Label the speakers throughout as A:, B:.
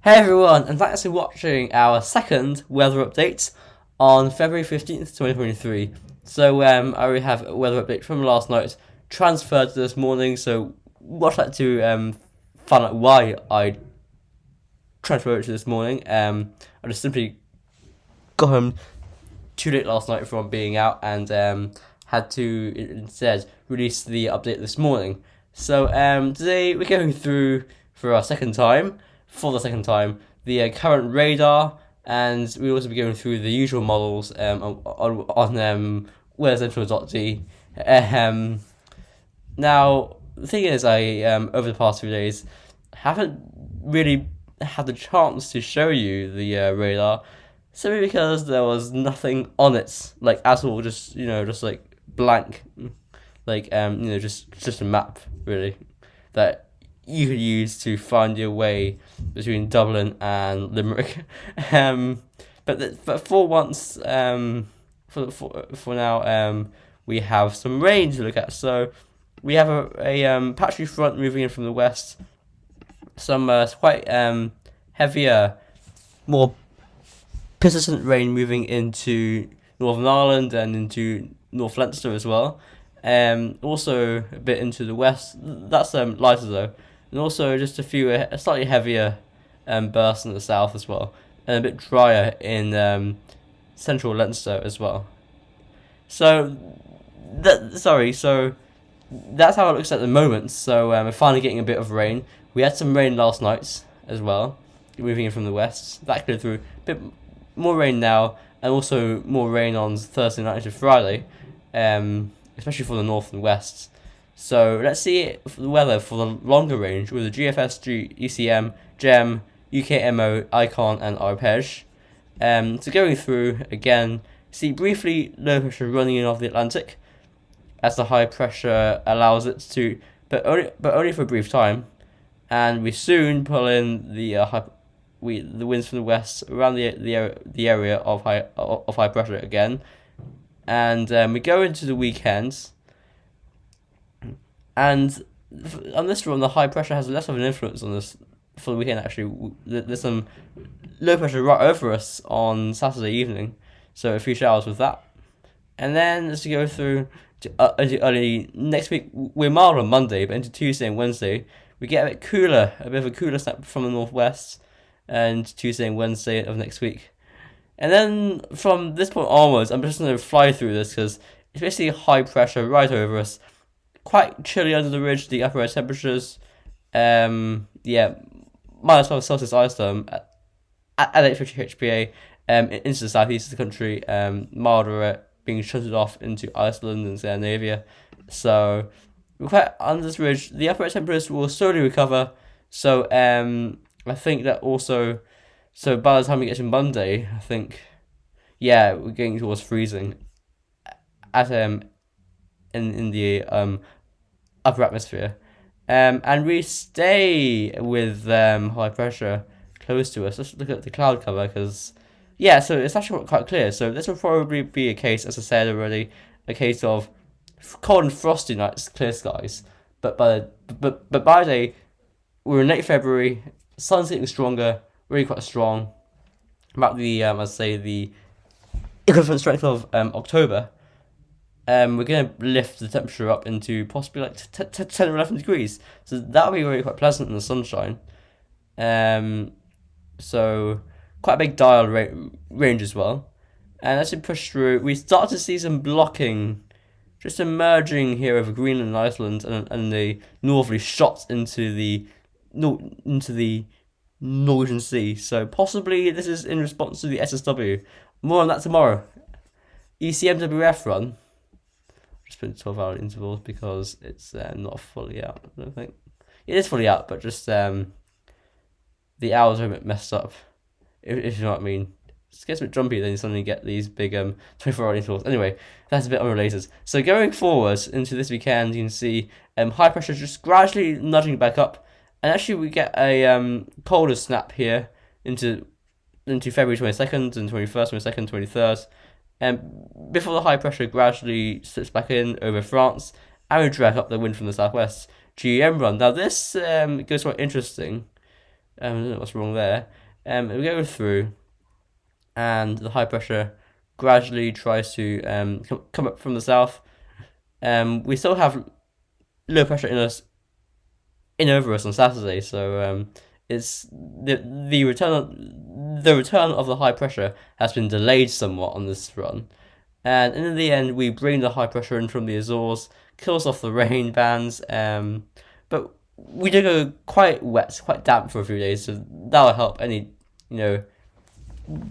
A: Hey everyone, and thanks for watching our second weather update on February 15th, 2023. I already have a weather update from last night transferred to this morning, so watch that to find out why I transferred it to this morning. I just simply got home too late last night from being out and had to instead release the update this morning. Today we're going through for the second time, the current radar, and we'll also be going through the usual models on weathercentral.d. Now, the thing is, I over the past few days haven't really had the chance to show you the radar, simply because there was nothing on it, like at all, just like blank, just a map really that you could use to find your way between Dublin and Limerick. But for once, for now, we have some rain to look at. So we have a patchy front moving in from the west, some quite heavier, more persistent rain moving into Northern Ireland and into North Leinster as well. Also a bit into the west. That's lighter though, and also just a few slightly heavier bursts in the south as well, and a bit drier in central Leinster as well. So so that's how it looks at the moment. So we're finally getting a bit of rain. We had some rain last night as well, moving in from the west. That cleared through. A bit more rain now, and also more rain on Thursday night to Friday, especially for the north and west. So let's see the weather for the longer range with the GFS, ECM, GEM, UKMO, ICON, and arpege. So going through again, see briefly low pressure running in off the Atlantic, as the high pressure allows it to, but only for a brief time, and we soon pull in the winds from the west around the area of high pressure again, and we go into the weekends. And on this run, the high pressure has less of an influence on this for the weekend. Actually, there's some low pressure right over us on Saturday evening, so a few showers with that. And then as we go through into early next week, we're mild on Monday, but into Tuesday and Wednesday, we get a bit of a cooler snap from the northwest, and Tuesday and Wednesday of next week. And then from this point onwards, I'm just going to fly through this because it's basically high pressure right over us. Quite chilly under the ridge, the upper air temperatures. -12 Celsius ice storm at 850 HPA into the southeast of the country. Milder being shuttled off into Iceland and Scandinavia. So we're quite under this ridge. The upper air temperatures will slowly recover. So I think that also. So by the time we get to Monday, I think, we're getting towards freezing at in the upper atmosphere, and we stay with high pressure close to us. Let's look at the cloud cover because so it's actually quite clear. So this will probably be a case, as I said already, a case of cold and frosty nights, clear skies. But by day, we're in late February. Sun's getting stronger, really quite strong. About the I'd say the equivalent strength of October. We're going to lift the temperature up into possibly like 10 or 11 degrees. So that'll be really quite pleasant in the sunshine. So quite a big dial range as well. And as we push through, we start to see some blocking just emerging here over Greenland and Iceland, and the northerly shots into the Norwegian Sea. So possibly this is in response to the SSW. More on that tomorrow. ECMWF run. Just put 12-hour intervals because it's not fully out. I don't think it is fully out, but just the hours are a bit messed up. If you know what I mean. It gets a bit jumpy, then you suddenly get these big 24-hour intervals. Anyway, that's a bit unrelated. So going forward into this weekend, you can see high pressure just gradually nudging back up, and actually we get a colder snap here into February 22nd and 21st, 22nd, 23rd. Before the high pressure gradually slips back in over France, and we drag up the wind from the southwest. GEM run. Now this goes quite interesting I don't know what's wrong there. We go through, and the high pressure gradually tries to come up from the south. We still have low pressure in over us on Saturday, so it's the return of the high pressure has been delayed somewhat on this run, and in the end we bring the high pressure in from the Azores, kills off the rain bands, but we do go quite wet, quite damp for a few days, so that'll help any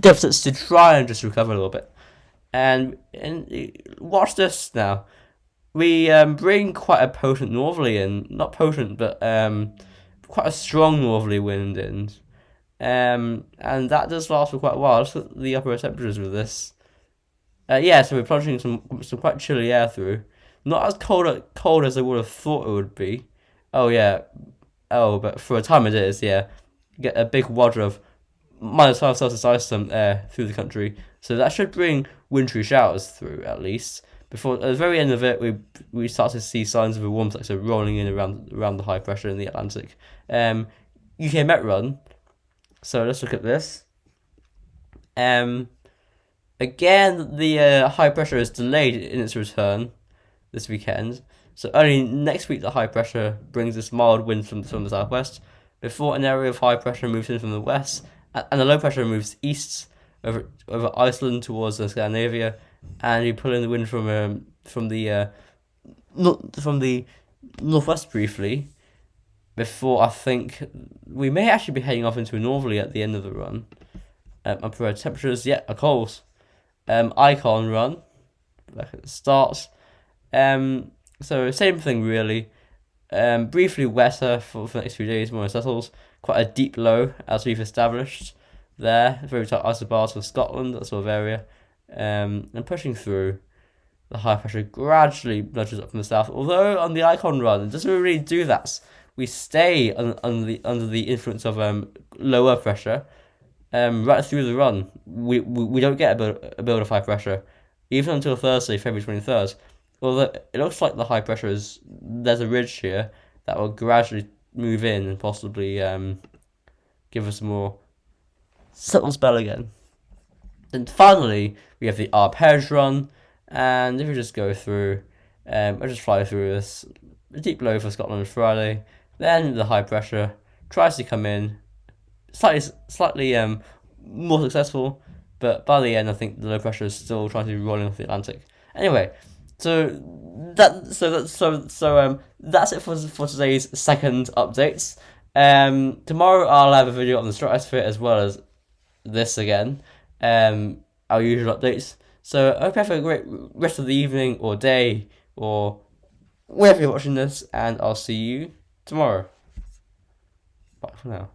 A: deficits to try and just recover a little bit. And watch this now. We bring quite a potent northerly in, not potent, but quite a strong northerly wind in, and that does last for quite a while. Look at the upper temperatures with this. Yeah, so we're plunging some quite chilly air through. Not as cold as I would have thought it would be. Oh yeah, but for a time it is. Yeah, you get a big wad of -5 Celsius ice air through the country, so that should bring wintry showers through at least. Before at the very end of it, we start to see signs of a warm sector rolling in around the high pressure in the Atlantic. UK Met run. So let's look at this. Again, the high pressure is delayed in its return this weekend. So only next week the high pressure brings this mild wind from the southwest, before an area of high pressure moves in from the west, and the low pressure moves east over Iceland towards Scandinavia, and you pull in the wind from the northwest briefly, before I think we may actually be heading off into a northerly at the end of the run. Upper temperatures, yeah, are cold. Icon run, back at the start. So same thing really. Briefly wetter for the next few days when it settles. Quite a deep low as we've established there. Very tight isobars for Scotland, that sort of area. And pushing through, the high pressure gradually nudges up from the south. Although on the Icon run, it doesn't really do that. We stay under the influence of lower pressure. Right through the run, we don't get a build of high pressure, even until Thursday, February 23rd. Although it looks like the high pressure there's a ridge here that will gradually move in and possibly give us a more settled spell again. Then finally, we have the arpege run, and if we just go through, I'll just fly through this. A deep low for Scotland on Friday, then the high pressure tries to come in, slightly more successful, but by the end I think the low pressure is still trying to be rolling off the Atlantic. Anyway, that's it for today's second update. Tomorrow I'll have a video on the stratosphere as well as this again. Our usual updates. So I hope you have a great rest of the evening or day or wherever you're watching this, and I'll see you tomorrow. Bye for now.